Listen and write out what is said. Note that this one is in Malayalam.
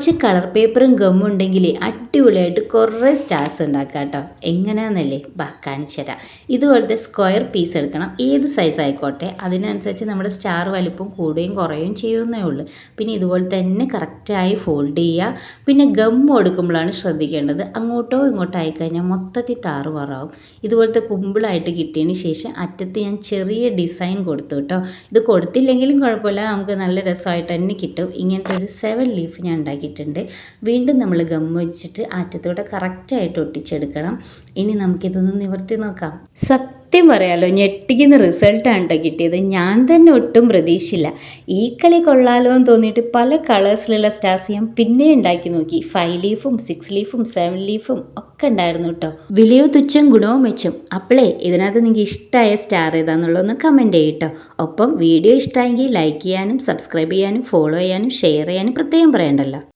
കുറച്ച് കളർ പേപ്പറും ഗമ്മും ഉണ്ടെങ്കിൽ അടിപൊളിയായിട്ട് കുറേ സ്റ്റാർസ് ഉണ്ടാക്കാം കേട്ടോ. എങ്ങനെയാണെന്നല്ലേ കാണിച്ചു തരാം. ഇതുപോലത്തെ സ്ക്വയർ പീസ് എടുക്കണം, ഏത് സൈസ് ആയിക്കോട്ടെ. അതിനനുസരിച്ച് നമ്മുടെ സ്റ്റാർ വലിപ്പം കൂടുകയും കുറയുകയും ചെയ്യുന്നേ ഉള്ളൂ. പിന്നെ ഇതുപോലെ തന്നെ കറക്റ്റായി ഫോൾഡ് ചെയ്യുക. പിന്നെ ഗമ്മ് എടുക്കുമ്പോഴാണ് ശ്രദ്ധിക്കേണ്ടത്, അങ്ങോട്ടോ ഇങ്ങോട്ടോ ആയിക്കഴിഞ്ഞാൽ മൊത്തത്തിൽ താറുമാറാവും. ഇതുപോലത്തെ കുമ്പിളായിട്ട് കിട്ടിയതിന് ശേഷം അറ്റത്ത് ഞാൻ ചെറിയ ഡിസൈൻ കൊടുത്തു കേട്ടോ. ഇത് കൊടുത്തില്ലെങ്കിലും കുഴപ്പമില്ല, നമുക്ക് നല്ല രസമായിട്ട് തന്നെ കിട്ടും. ഇങ്ങനത്തെ ഒരു 7 ലീഫ് ഞാൻ ഉണ്ടാക്കിയിട്ടുണ്ട്. വീണ്ടും നമ്മൾ ഗം വെച്ചിട്ട് അറ്റത്തൂടെ കറക്റ്റായിട്ട് ഒട്ടിച്ചെടുക്കണം. ഇനി നമുക്കിതൊന്ന് നിവർത്തി നോക്കാം. സത്യം പറയാലോ, ഞെട്ടിക്കുന്ന റിസൾട്ടാണ് കേട്ടോ കിട്ടിയത്. ഞാൻ തന്നെ ഒട്ടും പ്രതീക്ഷയില്ല. ഈ കളി കൊള്ളാലോ എന്ന് തോന്നിയിട്ട് പല കളേഴ്സിലുള്ള സ്റ്റാർസ് ഞാൻ പിന്നെ ഉണ്ടാക്കി നോക്കി. 5 ലീഫും 6 ലീഫും 7 ലീഫും ഒക്കെ ഉണ്ടായിരുന്നു കേട്ടോ. വിലയോ തുച്ഛം ഗുണവും മെച്ചം. അപ്പോളേ ഇതിനകത്ത് നിങ്ങൾക്ക് ഇഷ്ടമായ സ്റ്റാർ ഏതാണെന്നുള്ളതൊന്ന് കമൻറ്റ് ചെയ്യട്ടോ. ഒപ്പം വീഡിയോ ഇഷ്ടമായെങ്കിൽ ലൈക്ക് ചെയ്യാനും സബ്സ്ക്രൈബ് ചെയ്യാനും ഫോളോ ചെയ്യാനും ഷെയർ ചെയ്യാനും പ്രത്യേകം പറയണ്ടല്ലോ.